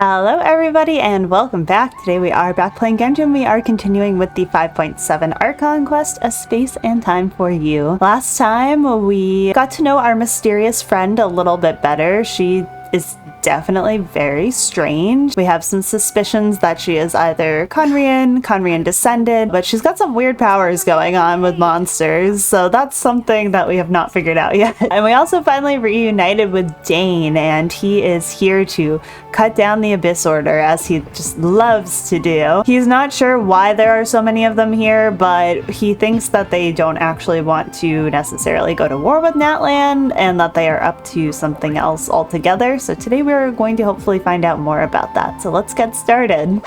Hello everybody and welcome back. Today we are back playing Genshin. We are continuing with the 5.7 Archon Quest, A Space and Time for You. Last time we got to know our mysterious friend a little bit better. She is definitely very strange. We have some suspicions that she is either Khaenri'ah descended, but she's got some weird powers going on with monsters, so that's something that we have not figured out yet. And we also finally reunited with Dane, and he is here to cut down the Abyss Order, as he just loves to do. He's not sure why there are so many of them here, but he thinks that they don't actually want to necessarily go to war with Natlan, and that they are up to something else altogether. So today we're going to hopefully find out more about that. So let's get started.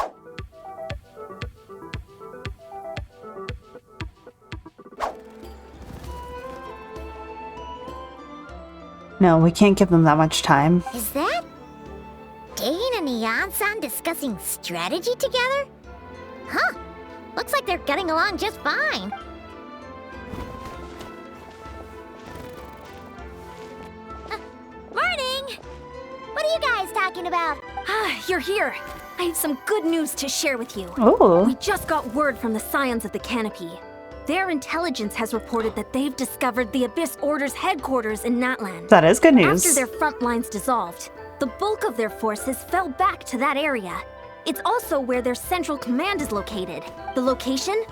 No, we can't give them that much time. Is that Dane and Eon-san discussing strategy together? Huh. Looks like they're getting along just fine. Morning! What are you guys talking about? You're here. I have some good news to share with you. Oh. We just got word from the Scions of the Canopy. Their intelligence has reported that they've discovered the Abyss Order's headquarters in Natlan. That is good news. After their front lines dissolved, the bulk of their forces fell back to that area. It's also where their central command is located. The location?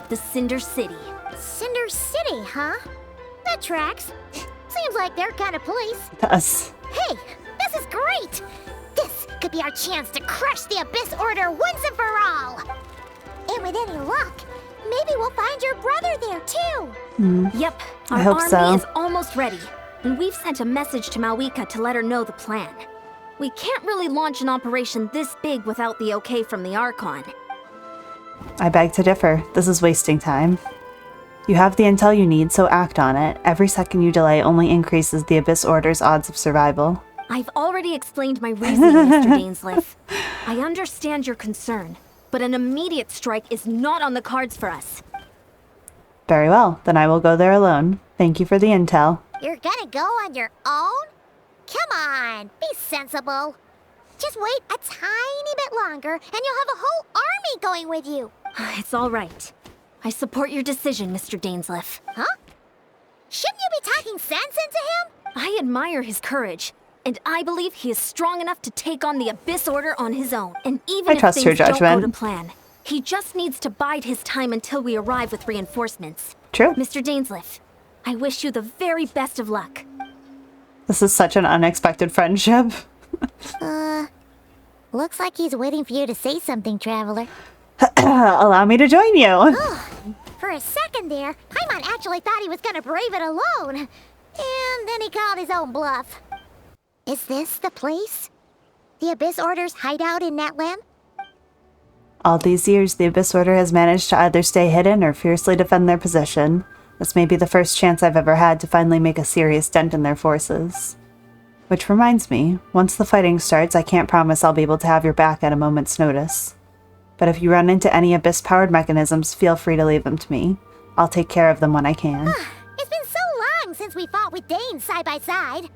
The Cinder City. Cinder City, huh? That tracks. Seems like their kind of place. Us. Hey, this is great! This could be our chance to crush the Abyss Order once and for all! And with any luck, maybe we'll find your brother there too! Yep, I our hope army so. is almost ready. And we've sent a message to Malwika to let her know the plan. We can't really launch an operation this big without the okay from the Archon. I beg to differ. This is wasting time. You have the intel you need, so act on it. Every second you delay only increases the Abyss Order's odds of survival. I've already explained my reasoning, Mr. Dainsleif. I understand your concern, but an immediate strike is not on the cards for us. Very well, then I will go there alone. Thank you for the intel. You're gonna go on your own? Come on, be sensible. Just wait a tiny bit longer and you'll have a whole army going with you. It's all right. I support your decision, Mr. Dainsleif. Huh? Shouldn't you be talking sense into him? I admire his courage, and I believe he is strong enough to take on the Abyss Order on his own. And even I if trust your things don't go judgment. to plan, he just needs to bide his time until we arrive with reinforcements. True. Mr. Dainsleif, I wish you the very best of luck. This is such an unexpected friendship. Looks like he's waiting for you to say something, Traveler. Allow me to join you. For a second there, Paimon actually thought he was gonna brave it alone. And then he called his own bluff. Is this the place? The Abyss Order's hideout in Natlan? All these years, the Abyss Order has managed to either stay hidden or fiercely defend their position. This may be the first chance I've ever had to finally make a serious dent in their forces. Which reminds me, once the fighting starts, I can't promise I'll be able to have your back at a moment's notice. But if you run into any Abyss-powered mechanisms, feel free to leave them to me. I'll take care of them when I can. It's been so long since we fought with Dane side by side.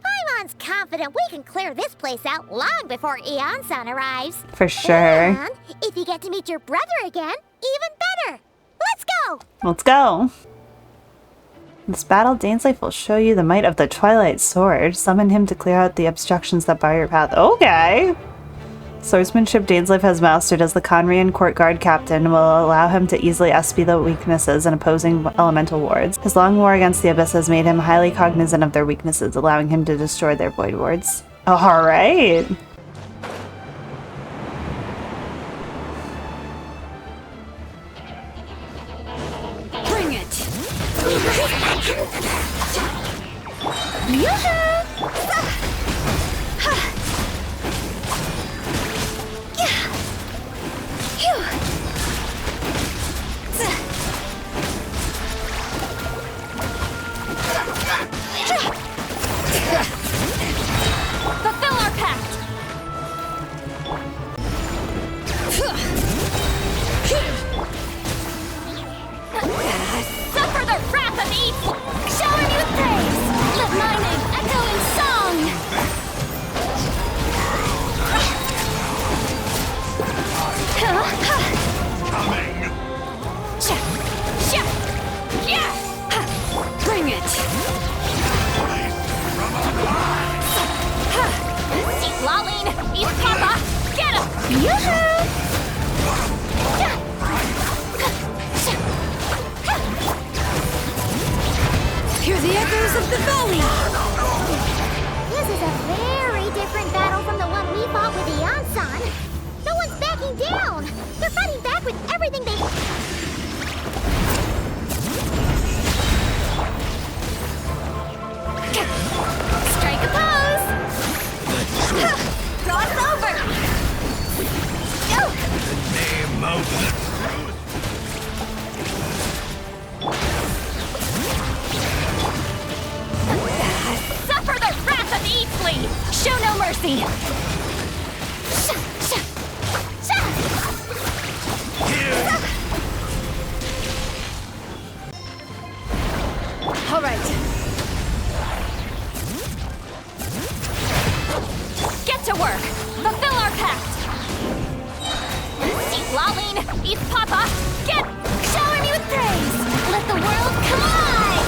Paimon's confident we can clear this place out long before Eon-san arrives. For sure. And if you get to meet your brother again, even better. Let's go! Let's go. This battle, Dainsleif will show you the might of the Twilight Sword. Summon him to clear out the obstructions that bar your path. Okay. Swordsmanship Dainsleif has mastered as the Khaenri'ah Court Guard Captain will allow him to easily SP the weaknesses in opposing elemental wards. His long war against the Abyss has made him highly cognizant of their weaknesses, allowing him to destroy their void wards. Alright. Bring it! Fulfill our pact! Hear the echoes of the valley! This is a very different battle from the one we fought with the Ansan. No one's backing down. They're fighting back with everything they... Strike a pose! Cross over! Go! The name of Suffer the wrath of Eastly! Show no mercy! All right. Get to work! Fulfill our pact! East Laline! East Papa! Get... Shower me with praise! Let the world collide!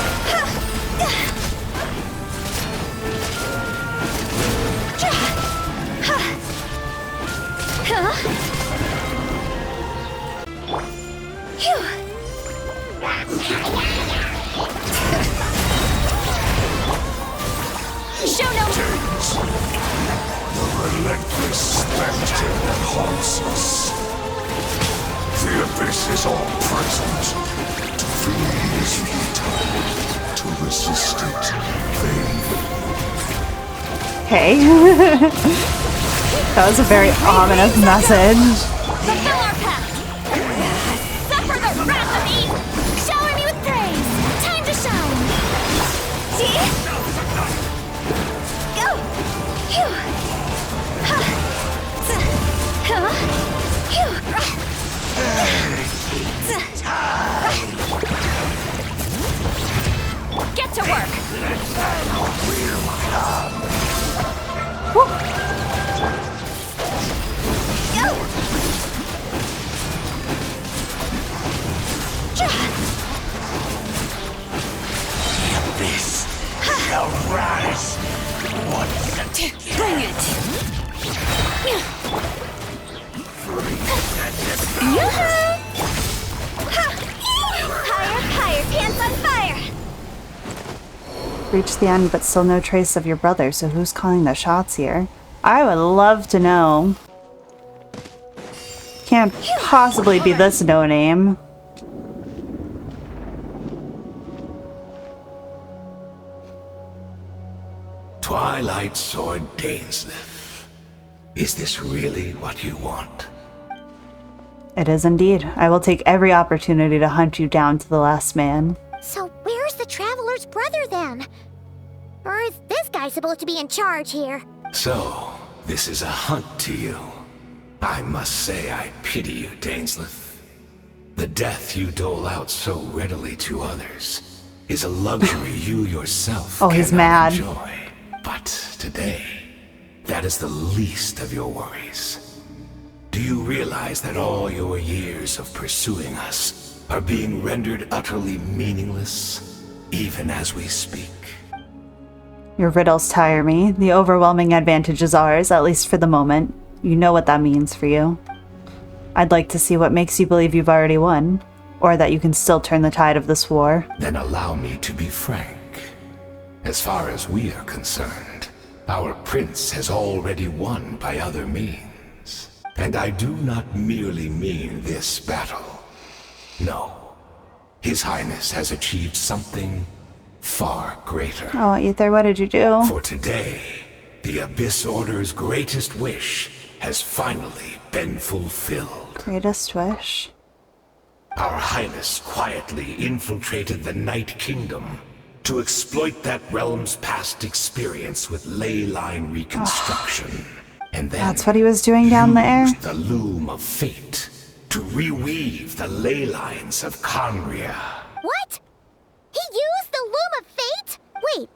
Show no... the relentless specter that haunts us. The abyss is all present. To flee is futile. To resist it, vain. Okay. That was a very ominous message. Fulfill our pact! Suffer the wrath of Eve! Shower me with praise! Time to shine! See? Go! Phew! Ha! Huh? Phew! Get to work! Go! This shall rise once again. Bring it! Higher, higher, pants on fire! Reached the end, but still no trace of your brother, so who's calling the shots here? I would love to know. Can't possibly be this no-name. Twilight Sword Dainsleif. Is this really what you want? It is indeed. I will take every opportunity to hunt you down to the last man. So where's the Traveler's brother then? Or is this guy supposed to be in charge here? So, this is a hunt to you. I must say I pity you, Dainsleif. The death you dole out so readily to others is a luxury you yourself he's cannot mad. enjoy. But today, that is the least of your worries. Do you realize that all your years of pursuing us are being rendered utterly meaningless, even as we speak? Your riddles tire me. The overwhelming advantage is ours, at least for the moment. You know what that means for you. I'd like to see what makes you believe you've already won, or that you can still turn the tide of this war. Then allow me to be frank. As far as we are concerned, our prince has already won by other means. And I do not merely mean this battle. No. His Highness has achieved something far greater. Oh, Ether, what did you do? For today, the Abyss Order's greatest wish has finally been fulfilled. Greatest wish? Our Highness quietly infiltrated the Night Kingdom to exploit that realm's past experience with ley line reconstruction. And then That's what he was doing down there? used the loom of fate to reweave the ley lines of Khaenri'ah. What? He used the Loom of Fate? Wait.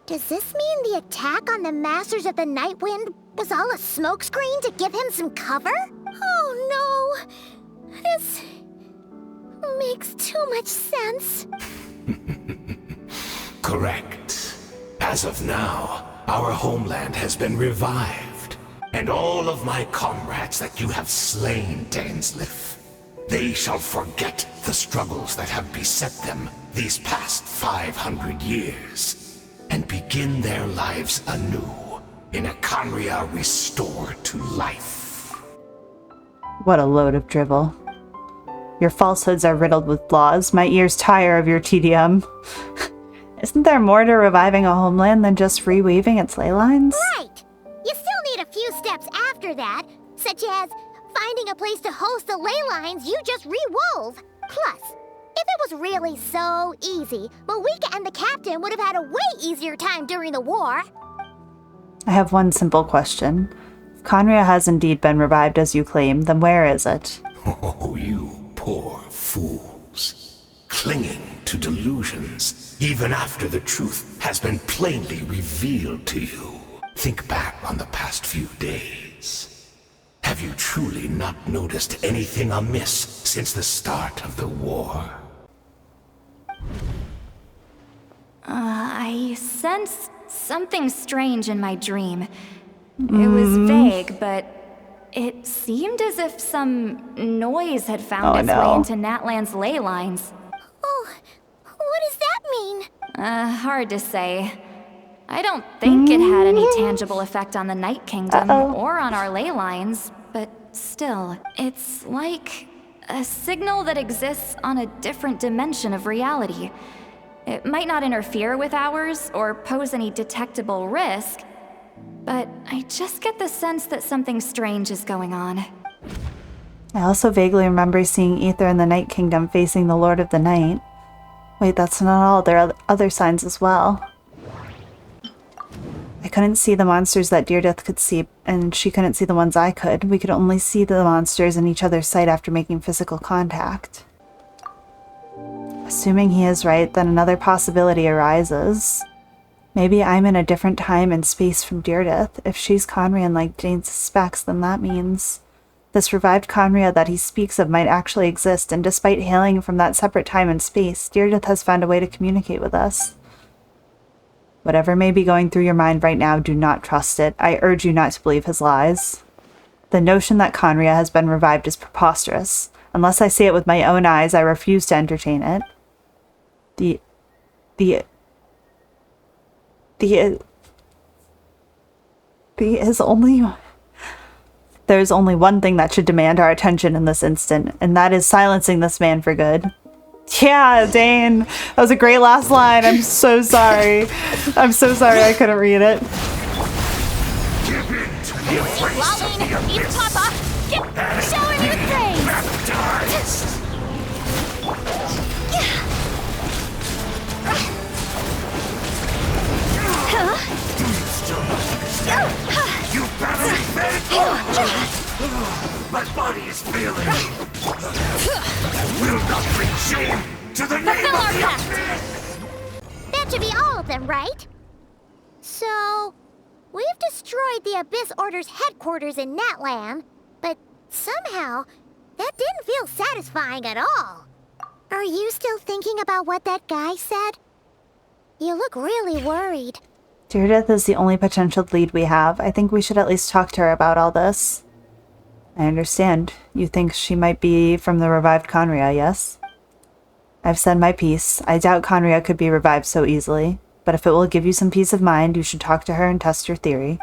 Does this mean the attack on the Masters of the Night Wind was all a smokescreen to give him some cover? Oh no. This makes too much sense. Correct. As of now, our homeland has been revived, and and all of my comrades that you have slain, Dainsleif. They shall forget the struggles that have beset them these past 500 years, and begin their lives anew in a Khaenri'ah restored to life. What a load of drivel. Your falsehoods are riddled with flaws. My ears tire of your tedium. Isn't there more to reviving a homeland than just reweaving its ley lines? Right! You still need a few steps after that, such as finding a place to host the ley lines you just rewove. Plus, if it was really so easy, Moika and the captain would have had a way easier time during the war. I have one simple question. If Khaenri'ah has indeed been revived as you claim, then where is it? Oh, you poor fools. Clinging to delusions, even after the truth has been plainly revealed to you. Think back on the past few days. Have you truly not noticed anything amiss since the start of the war? I sensed something strange in my dream. It was vague, but it seemed as if some noise had found its way into Natlan's ley lines. Oh, what does that mean? Hard to say. I don't think it had any tangible effect on the Night Kingdom or on our ley lines, but still, it's like a signal that exists on a different dimension of reality. It might not interfere with ours or pose any detectable risk, but I just get the sense that something strange is going on. I also vaguely remember seeing Aether in the Night Kingdom facing the Lord of the Night. Wait, that's not all. There are other signs as well. I couldn't see the monsters that Deirdre could see, and she couldn't see the ones I could. We could only see the monsters in each other's sight after making physical contact. Assuming he is right, then another possibility arises. Maybe I'm in a different time and space from Deirdre. If she's Khaenri'ah like Jane suspects, then that means this revived Khaenri'ah that he speaks of might actually exist, and despite hailing from that separate time and space, Deirdre has found a way to communicate with us. Whatever may be going through your mind right now, do not trust it. I urge you not to believe his lies. The notion that Khaenri'ah has been revived is preposterous. Unless I see it with my own eyes, I refuse to entertain it. There's only one thing that should demand our attention in this instant, and that is silencing this man for good. Yeah, Dane, that was a great last line. I'm so sorry. I'm so sorry I couldn't read it. Give in to the embrace of the abyss. Papa! Shower me with praise! Baptized. Do you still not understand? You battling fate! My body is failing. I will not bring shame to the name of the abyss! That should be all of them, right? So, we've destroyed the Abyss Order's headquarters in Natlan, but somehow, that didn't feel satisfying at all. Are you still thinking about what that guy said? You look really worried. Deirdre is the only potential lead we have. I think we should at least talk to her about all this. I understand. You think she might be from the revived Khaenri'ah, yes? I've said my piece. I doubt Khaenri'ah could be revived so easily, but if it will give you some peace of mind, you should talk to her and test your theory.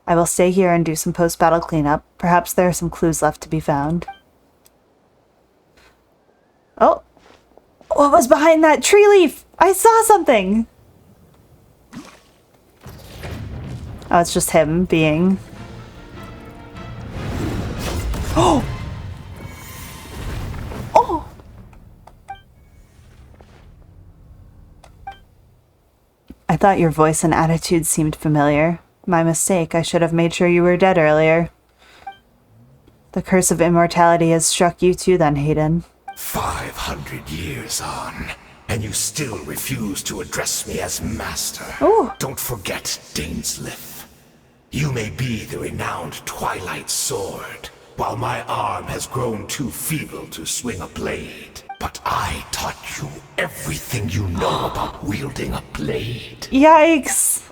I will stay here and do some post-battle cleanup. Perhaps there are some clues left to be found. Oh! What was behind that tree leaf? I saw something! Oh, it's just him being... Oh! Oh! I thought your voice and attitude seemed familiar. My mistake. I should have made sure you were dead earlier. The curse of immortality has struck you too then, Hayden. 500 years on, and you still refuse to address me as master. Ooh. Don't forget, Dainsleif. You may be the renowned Twilight Sword, while my arm has grown too feeble to swing a blade. But I taught you everything you know about wielding a blade. Yikes!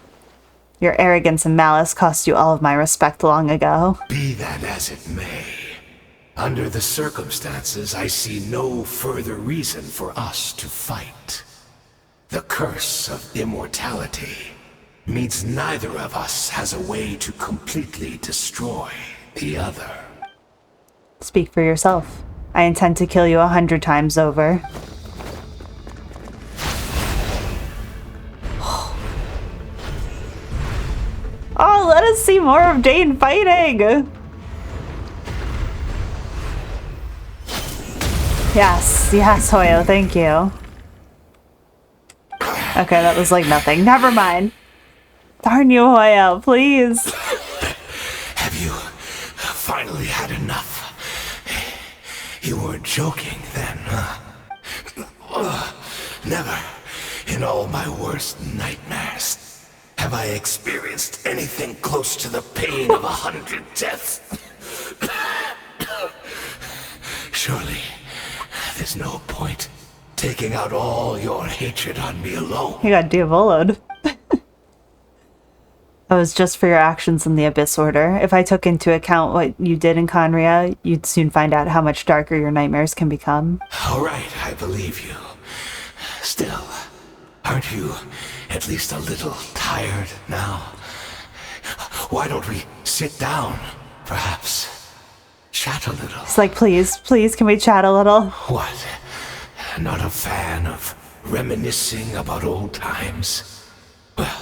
Your arrogance and malice cost you all of my respect long ago. Be that as it may, under the circumstances, I see no further reason for us to fight. The curse of immortality means neither of us has a way to completely destroy the other. Speak for yourself. I intend to kill you 100 times over. Oh, let us see more of Dane fighting! Yes, yes, Hoyo, thank you. Okay, that was like nothing. Never mind. Darn you, Hoyo, please. Have you finally had enough? You weren't joking then, huh? Never in all my worst nightmares have I experienced anything close to the pain of 100 deaths. Surely, there's no point taking out all your hatred on me alone. You got diavoloed. That was just for your actions in the Abyss Order. If I took into account what you did in Khaenri'ah, you'd soon find out how much darker your nightmares can become. All right, I believe you. Still, aren't you at least a little tired now? Why don't we sit down, perhaps? Chat a little. It's like, please, please, can we chat a little? What? Not a fan of reminiscing about old times? Well,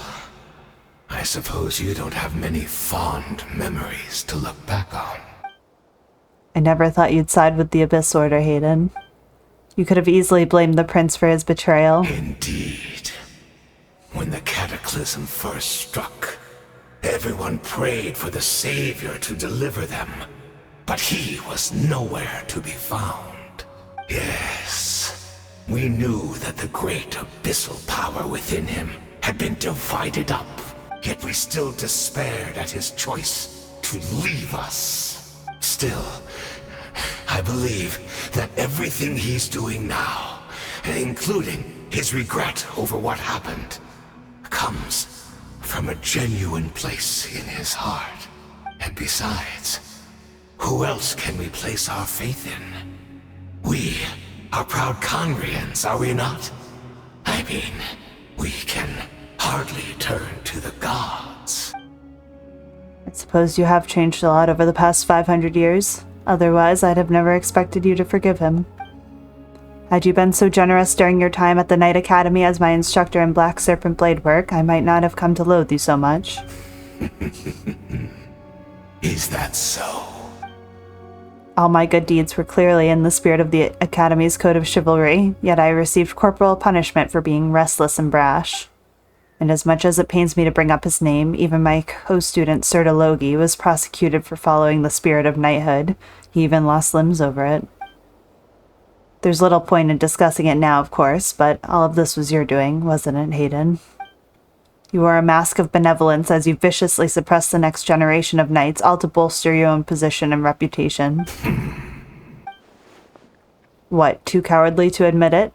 I suppose you don't have many fond memories to look back on. I never thought you'd side with the Abyss Order, Hayden. You could have easily blamed the prince for his betrayal. Indeed. When the cataclysm first struck, everyone prayed for the Savior to deliver them, but he was nowhere to be found. Yes, we knew that the great abyssal power within him had been divided up, yet we still despaired at his choice to leave us. Still, I believe that everything he's doing now, including his regret over what happened, comes from a genuine place in his heart. And besides, who else can we place our faith in? We are proud Khaenri'ahs, are we not? I mean, we can hardly turn to the gods. I suppose you have changed a lot over the past 500 years. Otherwise, I'd have never expected you to forgive him. Had you been so generous during your time at the Knight Academy as my instructor in Black Serpent Blade work, I might not have come to loathe you so much. Is that so? All my good deeds were clearly in the spirit of the Academy's code of chivalry, yet I received corporal punishment for being restless and brash. And as much as it pains me to bring up his name, even my co-student Serta Logi was prosecuted for following the spirit of knighthood. He even lost limbs over it. There's little point in discussing it now, of course, but all of this was your doing, wasn't it, Hayden? You wore a mask of benevolence as you viciously suppressed the next generation of knights, all to bolster your own position and reputation. What, too cowardly to admit it?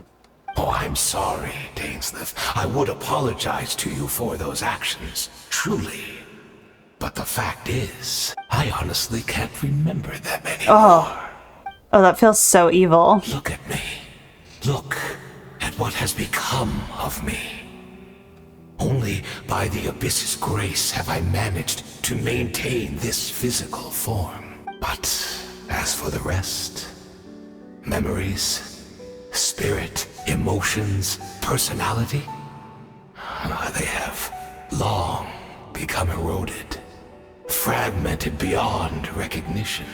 Oh, I'm sorry, Dainsleif. I would apologize to you for those actions, truly. But the fact is, I honestly can't remember them anymore. Oh, that feels so evil. Look at me. Look at what has become of me. Only by the Abyss's grace have I managed to maintain this physical form. But as for the rest, memories, spirit, emotions, personality, they have long become eroded, fragmented beyond recognition.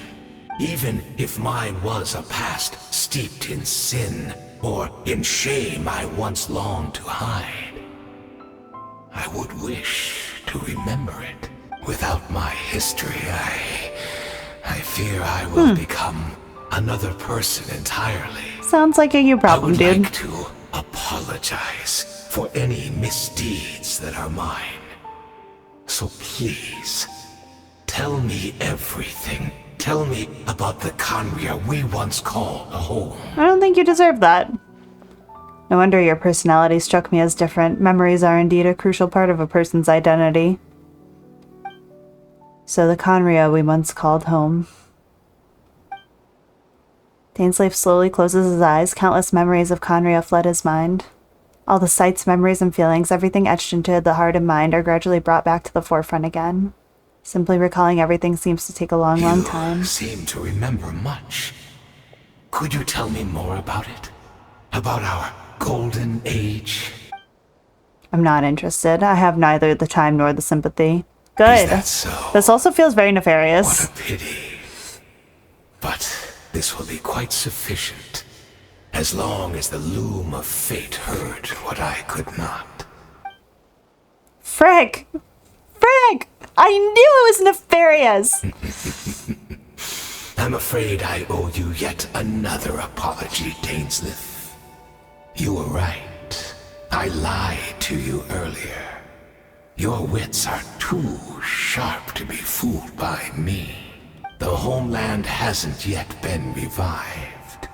Even if mine was a past steeped in sin or in shame I once longed to hide, I would wish to remember it. Without my history, I fear I will become another person entirely. Sounds like a you problem, dude. I would like to apologize for any misdeeds that are mine. So please, tell me everything. Tell me about the Khaenri'ah we once called a home. I don't think you deserve that. No wonder your personality struck me as different. Memories are indeed a crucial part of a person's identity. So the Khaenri'ah we once called home. Daneslave slowly closes his eyes. Countless memories of Khaenri'ah flood his mind. All the sights, memories, and feelings, everything etched into the heart and mind, are gradually brought back to the forefront again. Simply recalling everything seems to take a long, long time. You seem to remember much. Could you tell me more about it? About our golden age? I'm not interested. I have neither the time nor the sympathy. Good. Is that so? This also feels very nefarious. What a pity. But this will be quite sufficient, as long as the loom of fate heard what I could not. Frick! Frick! I knew it was nefarious! I'm afraid I owe you yet another apology, Daneslave. You were right. I lied to you earlier. Your wits are too sharp to be fooled by me. The homeland hasn't yet been revived.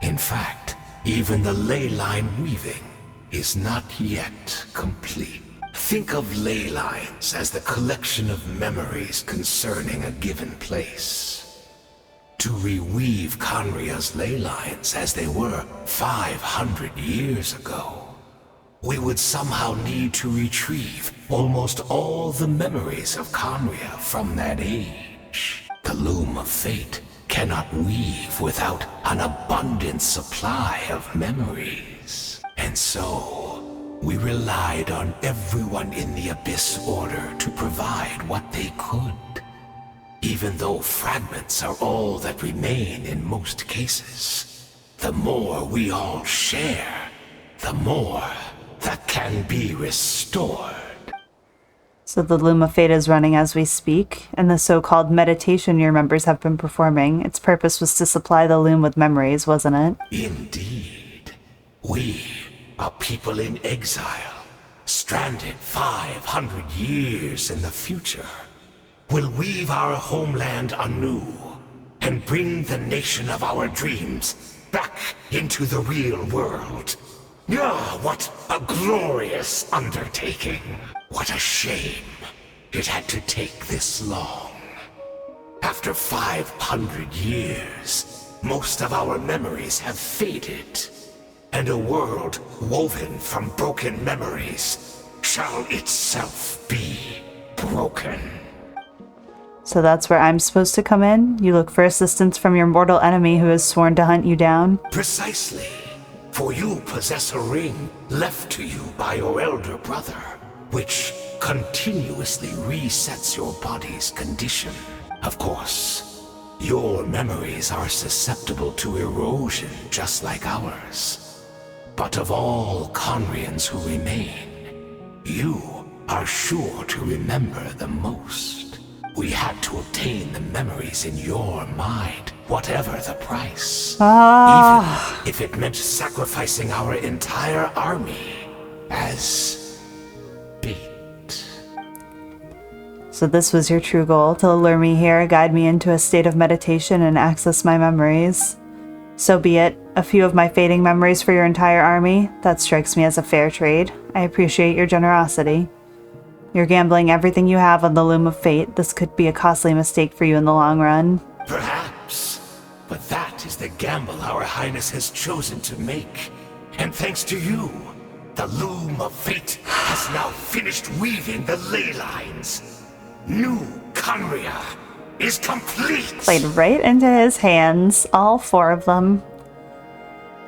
In fact, even the ley line weaving is not yet complete. Think of ley lines as the collection of memories concerning a given place. To reweave Khaenri'ah's ley lines as they were 500 years ago, we would somehow need to retrieve almost all the memories of Khaenri'ah from that age. The loom of fate cannot weave without an abundant supply of memories. And so, we relied on everyone in the Abyss Order to provide what they could. Even though fragments are all that remain in most cases, the more we all share, the more that can be restored. So the Loom of Fate is running as we speak, and the so-called meditation your members have been performing, its purpose was to supply the Loom with memories, wasn't it? Indeed. We, a people in exile, stranded 500 years in the future, will weave our homeland anew and bring the nation of our dreams back into the real world. Ah, what a glorious undertaking. What a shame it had to take this long. After 500 years, most of our memories have faded, and a world woven from broken memories shall itself be broken. So that's where I'm supposed to come in? You look for assistance from your mortal enemy who has sworn to hunt you down? Precisely. For you possess a ring left to you by your elder brother, which continuously resets your body's condition. Of course, your memories are susceptible to erosion just like ours. But of all Khaenri'ahs who remain, you are sure to remember the most. We had to obtain the memories in your mind, whatever the price. Even if it meant sacrificing our entire army as bait. So this was your true goal, to lure me here, guide me into a state of meditation, and access my memories. So be it. A few of my fading memories for your entire army? That strikes me as a fair trade. I appreciate your generosity. You're gambling everything you have on the Loom of Fate. This could be a costly mistake for you in the long run. Perhaps. But that is the gamble our Highness has chosen to make. And thanks to you, the Loom of Fate has now finished weaving the ley lines. New Khaenri'ah is complete! Played right into his hands, all 4 of them.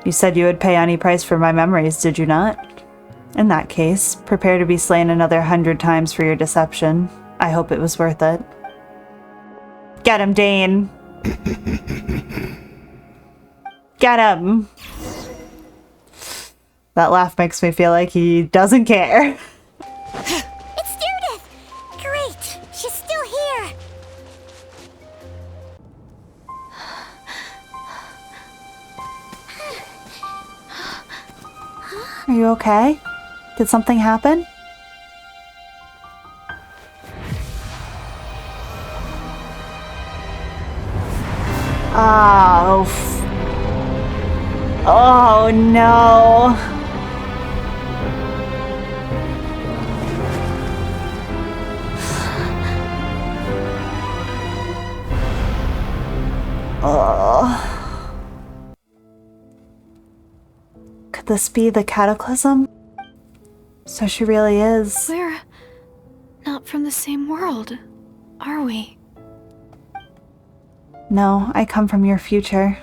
You said you would pay any price for my memories, did you not? In that case, prepare to be slain another 100 times for your deception. I hope it was worth it. Get him, Dane! Get him! That laugh makes me feel like he doesn't care. It's Judith! Great! She's still here! Are you okay? Did something happen? Oh, oh no. Oh. Could this be the cataclysm? So she really is. We're not from the same world, are we? No, I come from your future.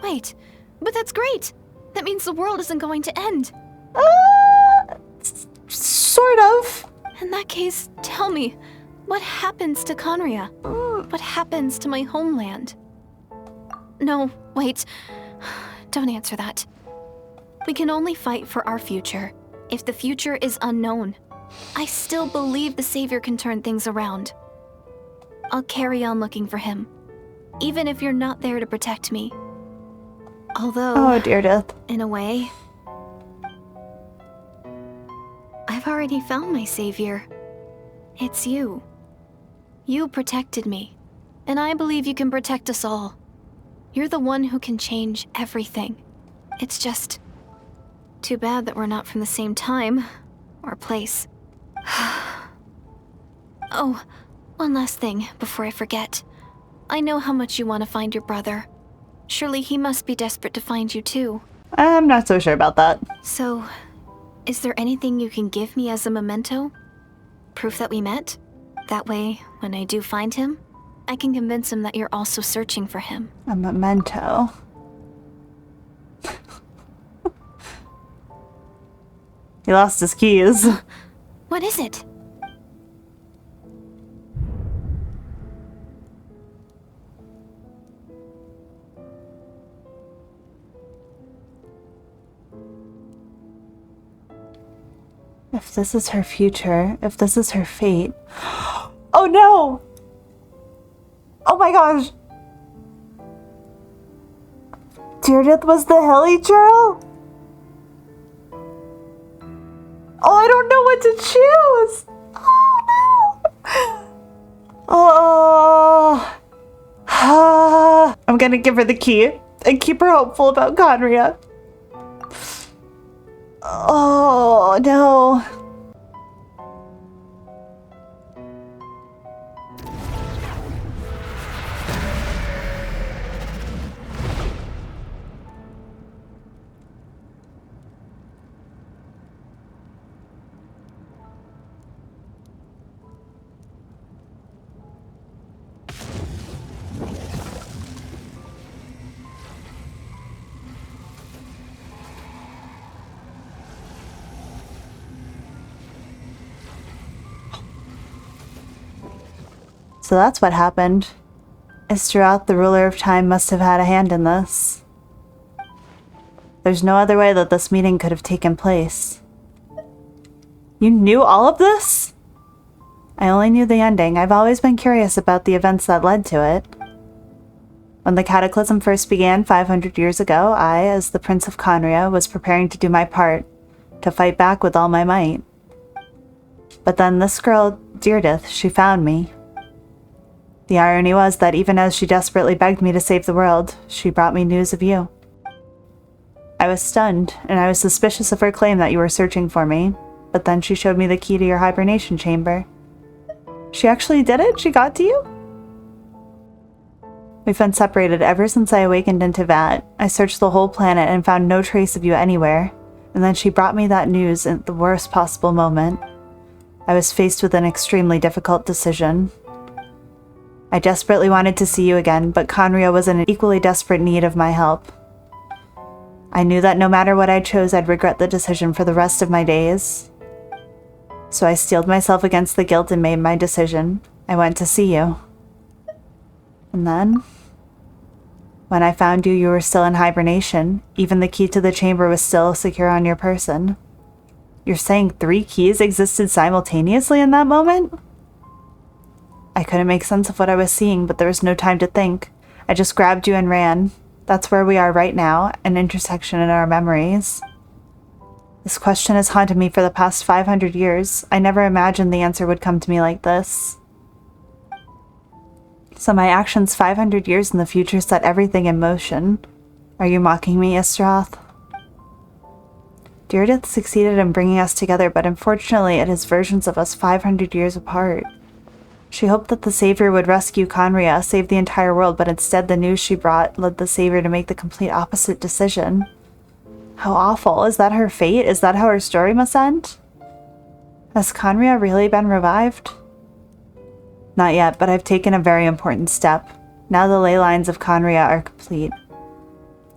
Wait, but that's great! That means the world isn't going to end. Sort of. In that case, tell me, what happens to Khaenri'ah? What happens to my homeland? No, wait. Don't answer that. We can only fight for our future. If the future is unknown, I still believe the Savior can turn things around. I'll carry on looking for him, even if you're not there to protect me. Although, Oh, dear death. in a way, I've already found my savior. It's you. You protected me, and I believe you can protect us all. You're the one who can change everything. It's just too bad that we're not from the same time or place. Oh, one last thing before I forget. I know how much you want to find your brother. Surely he must be desperate to find you too. I'm not so sure about that. So, is there anything you can give me as a memento? Proof that we met? That way, when I do find him, I can convince him that you're also searching for him. A memento. He lost his keys. What is it? If this is her future, if this is her fate. Oh no! Oh my gosh! Judith was the hilly girl? Oh, I don't know what to choose! Oh no! Oh. I'm gonna give her the key and keep her hopeful about Khaenri'ah. Oh no. So that's what happened. Isterath, the ruler of time, must have had a hand in this. There's no other way that this meeting could have taken place. You knew all of this? I only knew the ending. I've always been curious about the events that led to it. When the cataclysm first began 500 years ago, I, as the Prince of Khaenri'ah, was preparing to do my part, to fight back with all my might. But then this girl, Deirdith, she found me. The irony was that even as she desperately begged me to save the world, she brought me news of you. I was stunned, and I was suspicious of her claim that you were searching for me, but then she showed me the key to your hibernation chamber. She actually did it? She got to you? We've been separated ever since I awakened in Teyvat. I searched the whole planet and found no trace of you anywhere, and then she brought me that news at the worst possible moment. I was faced with an extremely difficult decision. I desperately wanted to see you again, but Khaenri'ah was in an equally desperate need of my help. I knew that no matter what I chose, I'd regret the decision for the rest of my days. So I steeled myself against the guilt and made my decision. I went to see you. And then, when I found you, you were still in hibernation. Even the key to the chamber was still secure on your person. You're saying 3 keys existed simultaneously in that moment? I couldn't make sense of what I was seeing, but there was no time to think. I just grabbed you and ran. That's where we are right now, an intersection in our memories. This question has haunted me for the past 500 years. I never imagined the answer would come to me like this. So my actions 500 years in the future set everything in motion. Are you mocking me, Isterath? Deirdith succeeded in bringing us together, but unfortunately it is versions of us 500 years apart. She hoped that the Savior would rescue Khaenri'ah, save the entire world, but instead the news she brought led the Savior to make the complete opposite decision. How awful. Is that her fate? Is that how her story must end? Has Khaenri'ah really been revived? Not yet, but I've taken a very important step. Now the ley lines of Khaenri'ah are complete.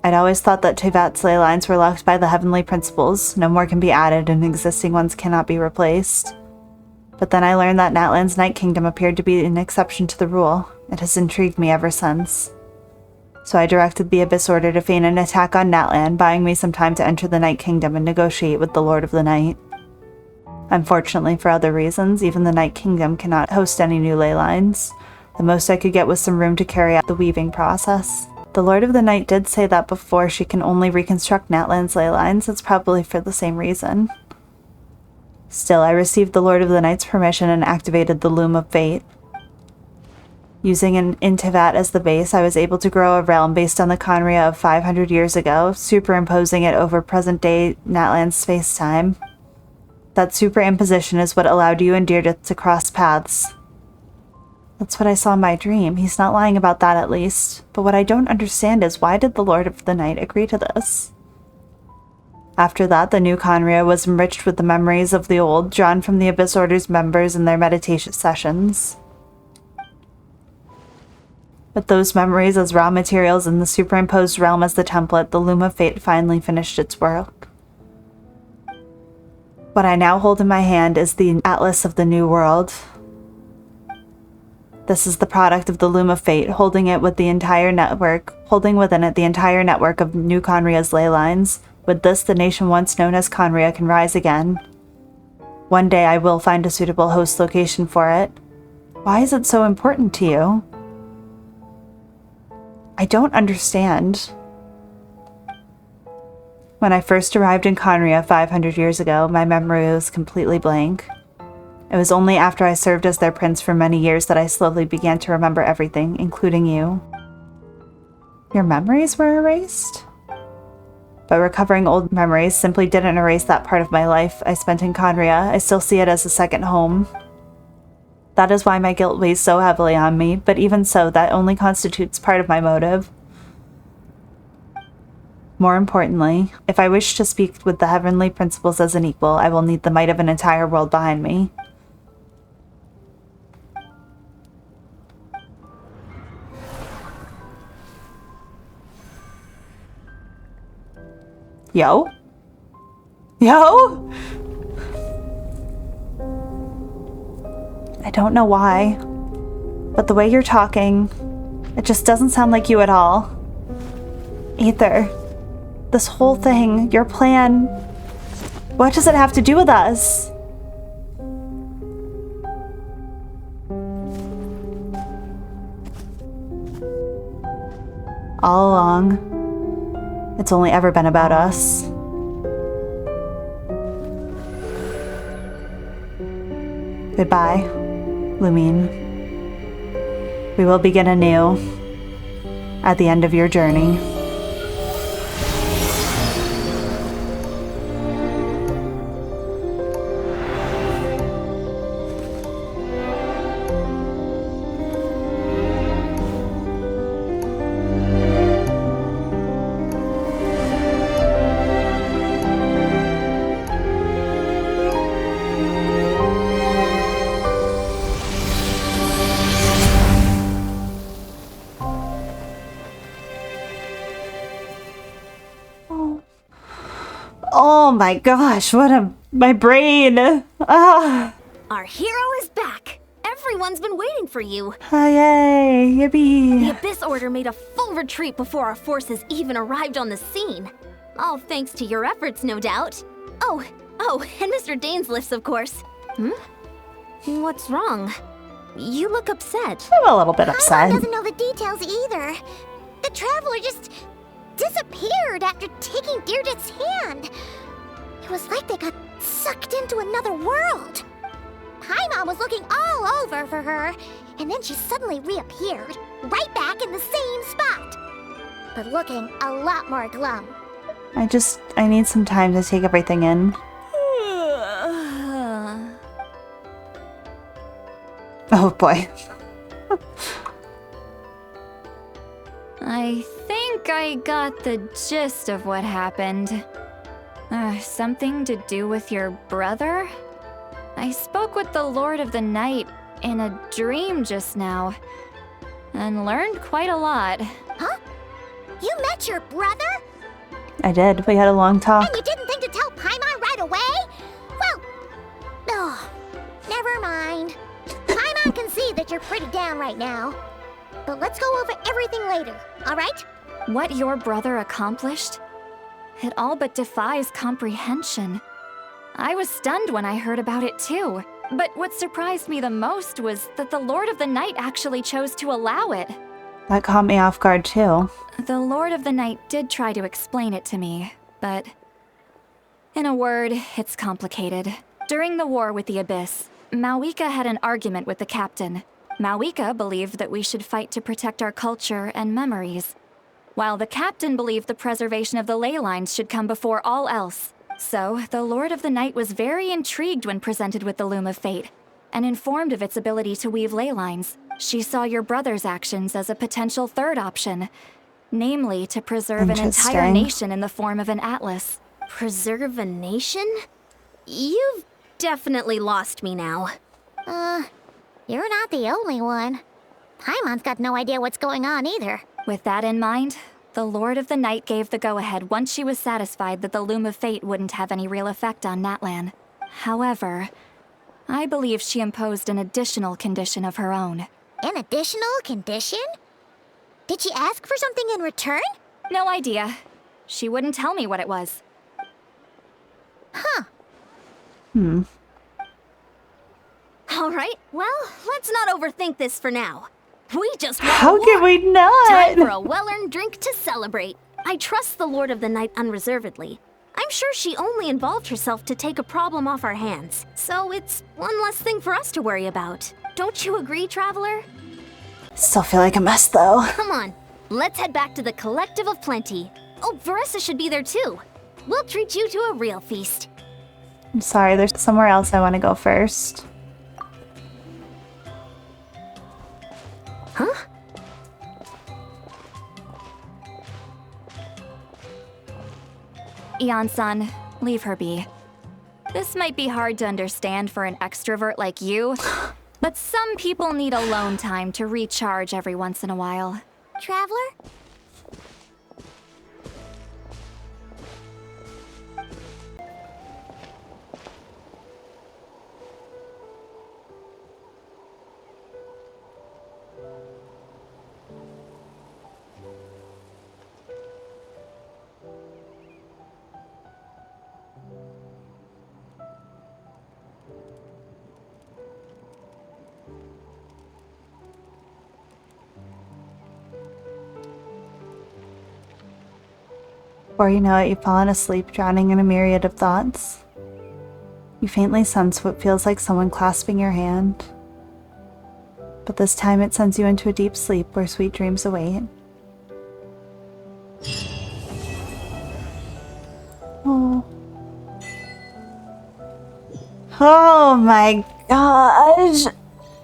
I'd always thought that Teyvat's ley lines were locked by the heavenly principles. No more can be added, and existing ones cannot be replaced. But then I learned that Natlan's Night Kingdom appeared to be an exception to the rule. It has intrigued me ever since. So I directed the Abyss Order to feign an attack on Natlan, buying me some time to enter the Night Kingdom and negotiate with the Lord of the Night. Unfortunately, for other reasons, even the Night Kingdom cannot host any new ley lines. The most I could get was some room to carry out the weaving process. The Lord of the Night did say that before she can only reconstruct Natlan's ley lines. It's probably for the same reason. Still, I received the Lord of the Night's permission and activated the Loom of Fate. Using an Teyvat as the base, I was able to grow a realm based on the Khaenri'ah of 500 years ago, superimposing it over present-day Natlan's space-time. That superimposition is what allowed you and Deirdre to cross paths. That's what I saw in my dream. He's not lying about that, at least. But what I don't understand is, why did the Lord of the Night agree to this? After that, the new Khaenri'ah was enriched with the memories of the old, drawn from the Abyss Order's members in their meditation sessions. With those memories as raw materials and the superimposed realm as the template, the Loom of Fate finally finished its work. What I now hold in my hand is the Atlas of the New World. This is the product of the Loom of Fate, holding within it the entire network of New Khaenri'ah's ley lines. With this, the nation once known as Khaenri'ah can rise again. One day I will find a suitable host location for it. Why is it so important to you? I don't understand. When I first arrived in Khaenri'ah 500 years ago, my memory was completely blank. It was only after I served as their prince for many years that I slowly began to remember everything, including you. Your memories were erased? But recovering old memories simply didn't erase that part of my life I spent in Khaenri'ah. I still see it as a second home. That is why my guilt weighs so heavily on me, but even so, that only constitutes part of my motive. More importantly, if I wish to speak with the heavenly principles as an equal, I will need the might of an entire world behind me. Yo? Yo? I don't know why, but the way you're talking, it just doesn't sound like you at all. Aether, this whole thing, your plan, what does it have to do with us? All along, it's only ever been about us. Goodbye, Lumine. We will begin anew at the end of your journey. Oh my gosh, my brain. Ah. Our hero is back. Everyone's been waiting for you. Yay, yippee. The Abyss Order made a full retreat before our forces even arrived on the scene. All thanks to your efforts, no doubt. Oh, and Mr. Dainsliff's, of course. What's wrong? You look upset. I'm a little bit upset. Paimon doesn't know the details either. The traveler just disappeared after taking Deirdre's hand. It was like they got sucked into another world. Paimon was looking all over for her, and then she suddenly reappeared, right back in the same spot. But looking a lot more glum. I need some time to take everything in. Oh boy. I think I got the gist of what happened. Something to do with your brother? I spoke with the Lord of the Night in a dream just now, and learned quite a lot. Huh? You met your brother? I did. We had a long talk. And you didn't think to tell Paimon right away? Well, oh, never mind. Paimon can see that you're pretty down right now. But let's go over everything later, alright? What your brother accomplished? It all but defies comprehension. I was stunned when I heard about it too. But what surprised me the most was that the Lord of the Night actually chose to allow it. That caught me off guard too. The Lord of the Night did try to explain it to me, but in a word, it's complicated. During the war with the Abyss, Mawika had an argument with the captain. Mawika believed that we should fight to protect our culture and memories, while the captain believed the preservation of the ley lines should come before all else. So, the Lord of the Night was very intrigued when presented with the Loom of Fate, and informed of its ability to weave ley lines. She saw your brother's actions as a potential third option, namely to preserve an entire nation in the form of an atlas. Preserve a nation? You've definitely lost me now. You're not the only one. Paimon's got no idea what's going on either. With that in mind, the Lord of the Night gave the go-ahead once she was satisfied that the Loom of Fate wouldn't have any real effect on Natlan. However, I believe she imposed an additional condition of her own. An additional condition? Did she ask for something in return? No idea. She wouldn't tell me what it was. Huh. Alright, well, let's not overthink this for now. We just want How can we not? Time for a well-earned drink to celebrate. I trust the Lord of the Night unreservedly. I'm sure she only involved herself to take a problem off our hands. So it's one less thing for us to worry about. Don't you agree, Traveler? Still feel like a mess though. Come on, let's head back to the Collective of Plenty. Oh, Veressa should be there too. We'll treat you to a real feast. I'm sorry, there's somewhere else I want to go first. Huh? Ian-san, leave her be. This might be hard to understand for an extrovert like you, but some people need alone time to recharge every once in a while. Traveler? Before you know it, you've fallen asleep, drowning in a myriad of thoughts. You faintly sense what feels like someone clasping your hand. But this time it sends you into a deep sleep where sweet dreams await. Oh. Oh my gosh.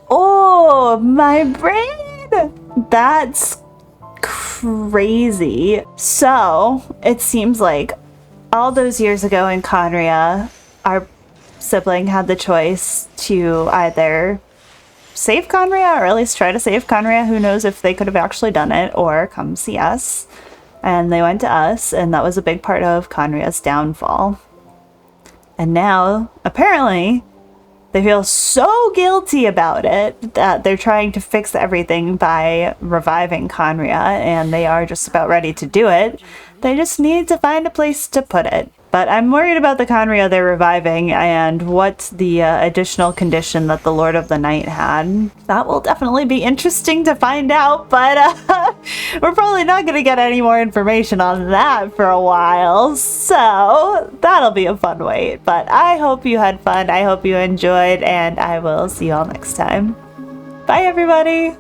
Oh, my brain. That's crazy. So, it seems like all those years ago in Khaenri'ah, our sibling had the choice to either save Khaenri'ah, or at least try to save Khaenri'ah. Who knows if they could have actually done it, or come see us. And they went to us, and that was a big part of Khaenri'ah's downfall. And now, apparently, they feel so guilty about it that they're trying to fix everything by reviving Khaenri'ah, and they are just about ready to do it. They just need to find a place to put it. But I'm worried about the Khaenri'ah they're reviving and what the additional condition that the Lord of the Night had. That will definitely be interesting to find out, but we're probably not going to get any more information on that for a while. So that'll be a fun wait. But I hope you had fun. I hope you enjoyed, and I will see you all next time. Bye, everybody!